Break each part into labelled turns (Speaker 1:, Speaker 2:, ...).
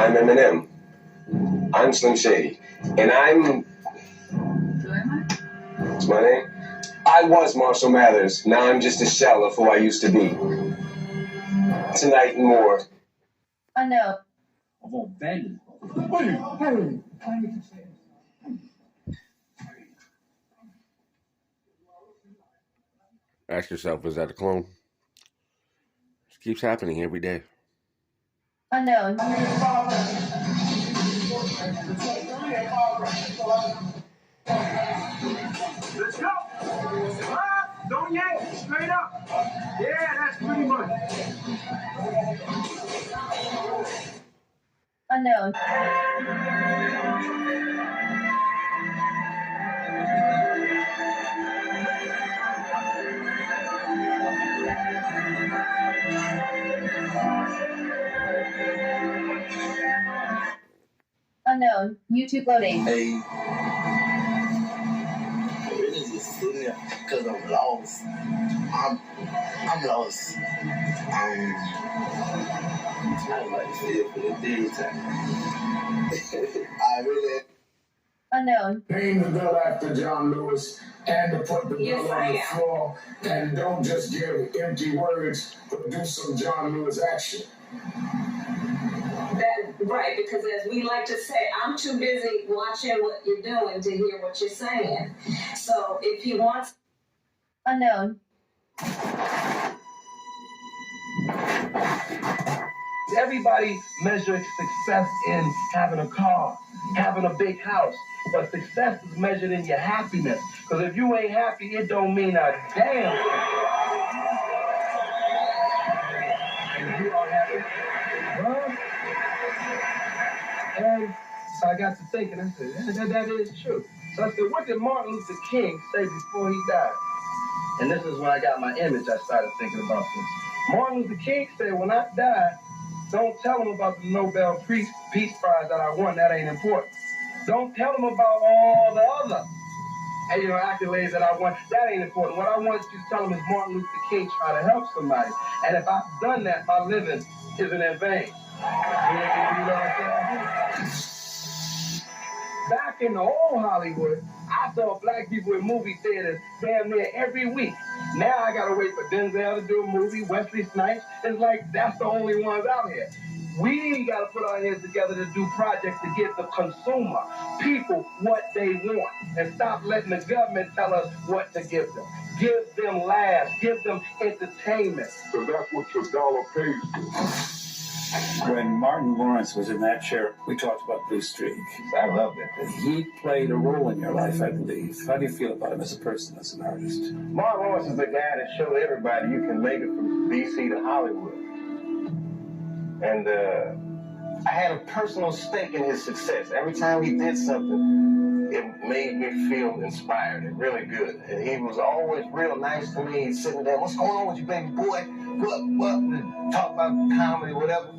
Speaker 1: I'm Eminem. I'm Slim Shady. And I'm... What's my name? I was Marshall Mathers. Now I'm just a shell of who I used to be. Tonight and more.
Speaker 2: Unknown.
Speaker 3: Of all value.
Speaker 4: Ask yourself, is that a clone? This keeps happening every day.
Speaker 2: Unknown.
Speaker 3: Let's go. Don't yank. Straight up. Yeah, that's pretty much.
Speaker 2: Unknown. Unknown. YouTube loading.
Speaker 5: Hey. Really just sitting there because I'm lost. I'm lost. I'm trying to like feel for the daytime. I really.
Speaker 2: Unknown.
Speaker 6: Name the bill after John Lewis and to put the bill on the floor. And don't just give empty words, but do some John Lewis action.
Speaker 7: That's right, because as we like to say, I'm too busy watching what you're doing to hear what you're saying. So if he wants...
Speaker 2: Unknown.
Speaker 3: Everybody measures success in having a car, having a big house. But success is measured in your happiness. Because if you ain't happy, it don't mean a damn thing. And if you are happy, well, and so I got to thinking, I said, that is true. So I said, what did Martin Luther King say before he died? And this is when I got my image, I started thinking about this. Martin Luther King said, when I die, don't tell them about the Nobel Peace Prize that I won. That ain't important. Don't tell them about all the other accolades that I won. That ain't important. What I want you to tell them is Martin Luther King tried to help somebody. And if I've done that, my living isn't in vain. You know what I'm saying? Back in the old Hollywood, I saw black people in movie theaters damn near every week. Now I gotta wait for Denzel to do a movie, Wesley Snipes. It's like that's the only ones out here. We gotta put our heads together to do projects to give the consumer, people, what they want. And stop letting the government tell us what to give them. Give them laughs, give them entertainment.
Speaker 6: So that's what your dollar pays for.
Speaker 8: When Martin Lawrence was in that chair, we talked about Blue Streak.
Speaker 3: I love it.
Speaker 8: He played a role in your life, I believe. How do you feel about him as a person, as an artist?
Speaker 3: Martin Lawrence is the guy that showed everybody you can make it from D.C. to Hollywood. And I had a personal stake in his success. Every time he did something, it made me feel inspired and really good. And he was always real nice to me. He's sitting there, what's going on with you, baby boy? What? Talk about comedy, whatever.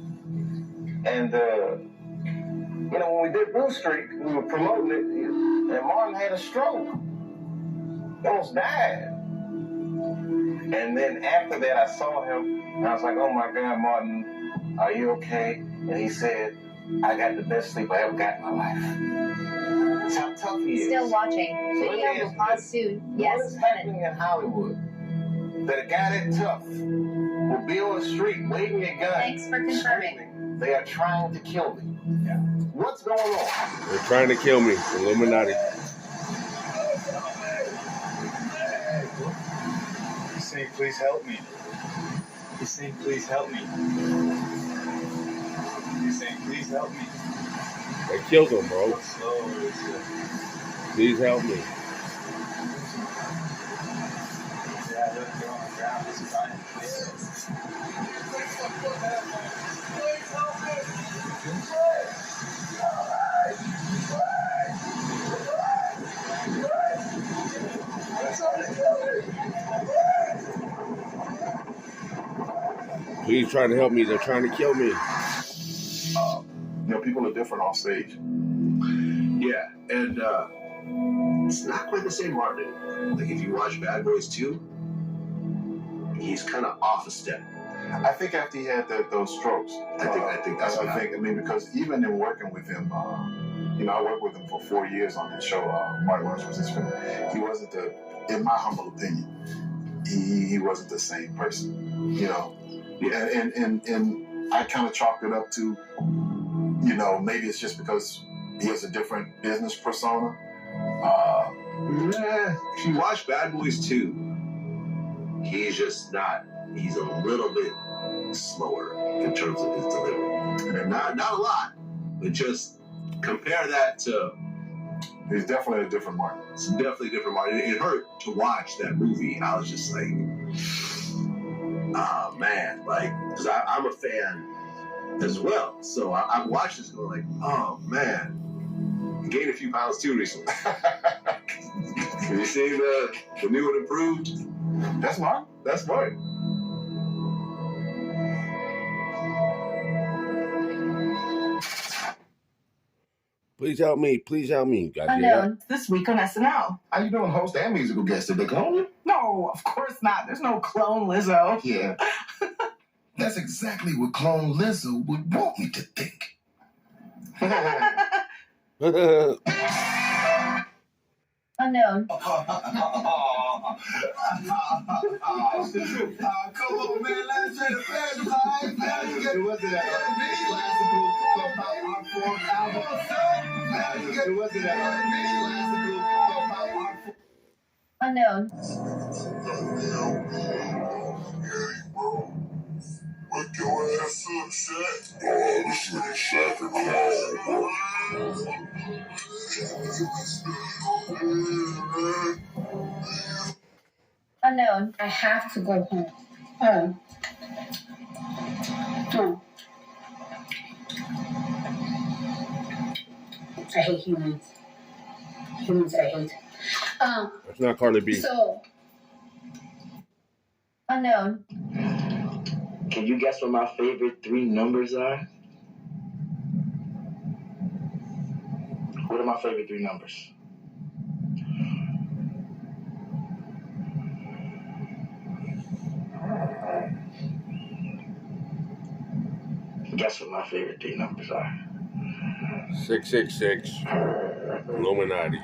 Speaker 3: And, when we did Blue Streak, we were promoting it, and Martin had a stroke. He almost died. And then after that, I saw him, and I was like, oh my God, Martin, are you okay? And he said, I got the best sleep I ever got in my life. That's how tough he is.
Speaker 2: Still watching. Video will pause soon. Yes.
Speaker 3: What is happening in Hollywood? That a guy that tough will be on the street waving a gun.
Speaker 2: Thanks for confirming.
Speaker 3: Screaming, they are trying to kill me.
Speaker 8: Yeah.
Speaker 3: What's going on?
Speaker 4: They're trying to kill me. Illuminati.
Speaker 9: He's saying, please help me. He's saying, please help me. He's saying, please help me.
Speaker 4: They killed him, bro. Please help me.
Speaker 9: Yeah, they're on the ground. He's crying.
Speaker 4: Please try to help me. They're trying to kill me.
Speaker 10: People are different off stage. Yeah, and it's not quite the same Martin. Like if you watch Bad Boys 2, he's kind of off a step.
Speaker 11: I think after he had those strokes.
Speaker 10: I think that's what
Speaker 11: I mean, because even in working with him, you know, I worked with him for 4 years on his show. Martin Lawrence was his friend. He wasn't in my humble opinion, he wasn't the same person, you know. Yeah, and I kind of chalked it up to, you know, maybe it's just because he has a different business persona.
Speaker 10: If you watch Bad Boys 2, he's just not. He's a little bit slower in terms of his delivery. And not a lot, but just compare that to.
Speaker 11: He's definitely a different Martin.
Speaker 10: It's definitely a different Martin. It hurt to watch that movie. I was just like, oh man, like, because I'm a fan as well. So I watched this going like, oh man, I gained a few pounds too recently. Have you seen the new and improved?
Speaker 11: That's Martin.
Speaker 10: That's Martin.
Speaker 4: Please help me. Please help me.
Speaker 2: Unknown.
Speaker 12: This week on SNL.
Speaker 11: How you doing, host and musical guest? Did they clone you?
Speaker 12: No, of course not. There's no clone Lizzo.
Speaker 11: Yeah. That's exactly what clone Lizzo would want me to think.
Speaker 2: Unknown.
Speaker 11: Come on, man, let's try to
Speaker 10: It wasn't that classical pop art form album. It wasn't that classical pop art form.
Speaker 2: Unknown.
Speaker 6: Wake your ass up, Shaq. Oh, this nigga Shaq and
Speaker 2: Unknown.
Speaker 13: I have to go home. I hate humans. Humans I hate.
Speaker 4: That's not Carly B.
Speaker 13: So.
Speaker 2: Unknown.
Speaker 14: Can you guess what my favorite 3 numbers are? What are my favorite 3 numbers? Guess what my favorite 3 numbers are?
Speaker 4: 666. LllUMINATI.